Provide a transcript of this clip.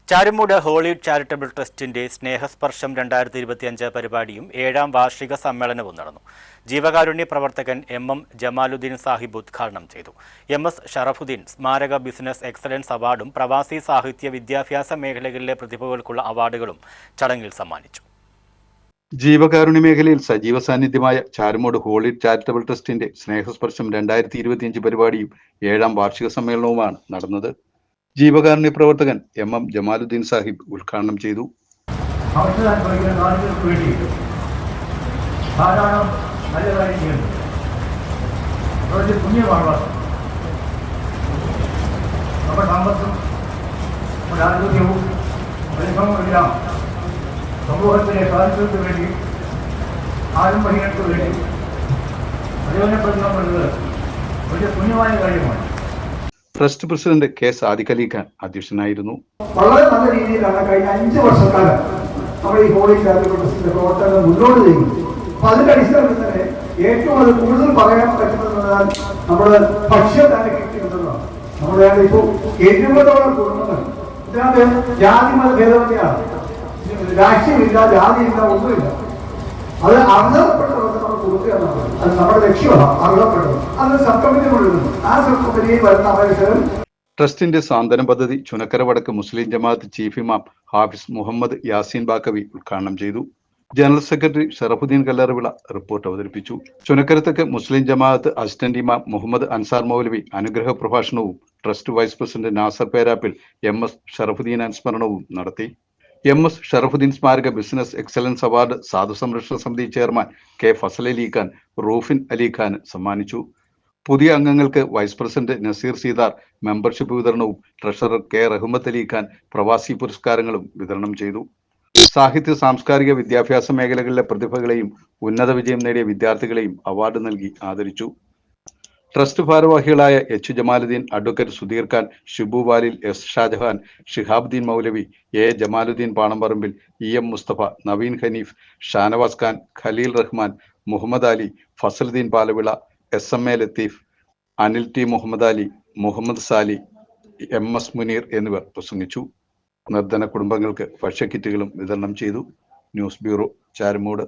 Charummood holy charitable ട്രസ്റ്റിന്റെ സ്നേഹസ്പർശം 2025 പരിപാടിയും 7ാം വാർഷിക സമ്മേളനവും നടന്നു. ജീവകാരുണ്യ പ്രവർത്തകൻ എം ജമാലുദ്ദീൻ സാഹിബ് ഉദ്ഘാടനം ചെയ്തു. MS ഷറഫുദ്ദീൻ സ്മാരക ബിസിനസ് എക്സലൻസ് അവാർഡും പ്രവാസി സാഹിത്യ വിദ്യാഭ്യാസ മേഖലകളിലെ പ്രതിഭകൾക്കുള്ള അവാർഡുകളും ചടങ്ങിൽ സമ്മാനിച്ചു. ജീവകാരുണ്യ മേഖലയിൽ സജീവ സാന്നിധ്യമായ ചാരുമൂട് ഹോളി ചാരിറ്റബിൾ ട്രസ്റ്റിന്റെ സ്നേഹസ്പർശം 2025 പരിപാടിയും 7ാം വാർഷിക സമ്മേളനവുമാണ് നടന്നത്. ജീവകാരുണ്യ പ്രവർത്തകൻ M ജമാലുദ്ദീൻ സാഹിബ് ഉദ്ഘാടനം ചെയ്തു. സമൂഹത്തിലെ സ്വാതന്ത്ര്യത്തിന് വേണ്ടി ആരംഭങ്ങൾക്ക് വേണ്ടി പ്രയോജനപ്പെടുത്തപ്പെടുന്നത് വലിയ പുണ്യമായ കാര്യമാണ്. Trust president K Sadiq Ali Khan അധ്യക്ഷനായിരുന്നു. വളരെ നല്ല രീതിയിലാണ് കഴിഞ്ഞ 5 വർഷക്കാലം നമ്മൾ ഈ ഹോളി ചാരിറ്റബിൾ ട്രസ്റ്റിന്റെ പ്രവർത്തനം മുന്നോട്ട് ചെയ്യുന്നത്. അപ്പൊ അതിന്റെ അടിസ്ഥാനത്തിൽ തന്നെ ഏറ്റവും അത് കൂടുതൽ പറയാൻ പറ്റുന്നതെന്നാൽ നമ്മുടെ ഭക്ഷ്യധാന്യ കൃഷി ഉണ്ടെന്നാണ്. നമ്മുടെ ഇപ്പോൾ 70ഓളം കുടുംബങ്ങൾ ഇതിനകത്ത് ജാതി മത ഭേദമന്യാണ്, രാഷ്ട്രീയമില്ല, ജാതിയില്ല, ഒന്നുമില്ല. അത് അർഹതപ്പെട്ടവർക്ക് നമ്മൾ കൊടുക്കുക എന്നുള്ളത് അത് നമ്മുടെ ലക്ഷ്യമാണ്. അർഹതപ്പെട്ടത് അത് സബ് കമ്മിറ്റി കൊണ്ടുവരുന്നു. ആ സബ് കമ്മിറ്റിയിൽ വരുന്ന അവസരം ട്രസ്റ്റിന്റെ സാന്ത്വന പദ്ധതി ചുനക്കര വടക്ക് മുസ്ലിം ജമാഅത്ത് ചീഫ് ഇമാം ഹാഫിസ് മുഹമ്മദ് യാസീൻ ബാക്കവി ഉദ്ഘാടനം ചെയ്തു. ജനറൽ സെക്രട്ടറി ഷറഫുദ്ദീൻ കല്ലറവിള റിപ്പോർട്ട് അവതരിപ്പിച്ചു. ചുനക്കരത്തേക്ക് മുസ്ലിം ജമാഅത്ത് അസിസ്റ്റന്റ് ഇമാം മുഹമ്മദ് അൻസാർ മൗലവി അനുഗ്രഹ പ്രഭാഷണവും trust vice president Nasar Perappil MS Sharafuddin അനുസ്മരണവും നടത്തി. MS ഷറഫുദ്ദീൻ സ്മാരക ബിസിനസ് എക്സലൻസ് അവാർഡ് സാധു സംരക്ഷണ സമിതി ചെയർമാൻ K ഫസൽ അലി ഖാൻ റൂഫിൻ അലി ഖാൻ സമ്മാനിച്ചു. പുതിയ അംഗങ്ങൾക്ക് വൈസ് പ്രസിഡന്റ് നസീർ സീതാർ മെമ്പർഷിപ്പ് വിതരണവും ട്രഷറർ K റഹ്മത്ത് അലി ഖാൻ പ്രവാസി പുരസ്കാരങ്ങളും വിതരണം ചെയ്തു. സാഹിത്യ സാംസ്കാരിക വിദ്യാഭ്യാസ മേഖലകളിലെ പ്രതിഭകളെയും ഉന്നത വിജയം നേടിയ വിദ്യാർത്ഥികളെയും അവാർഡ് നൽകി ആദരിച്ചു. ട്രസ്റ്റ് ഭാരവാഹികളായ H Jamaluddin, advocate Sudheer Khan, Shibu Valil, S Shajahan, Shihabuddin Moulavi, A Jamaluddin Panamparambil, EM Musthafa, Naveen Haneef, Shanavas Khan, Khaleel Rahman, Muhammad Ali, Fazaluddin Palavila, SMA Latheef, Anil T Muhammad Ali, Muhammad Sali, MS Muneer എന്നിവർ പ്രസംഗിച്ചു. നിർധന കുടുംബങ്ങൾക്ക് ഭക്ഷ്യക്കിറ്റുകളും വിതരണം ചെയ്തു. News bureau, Charummood.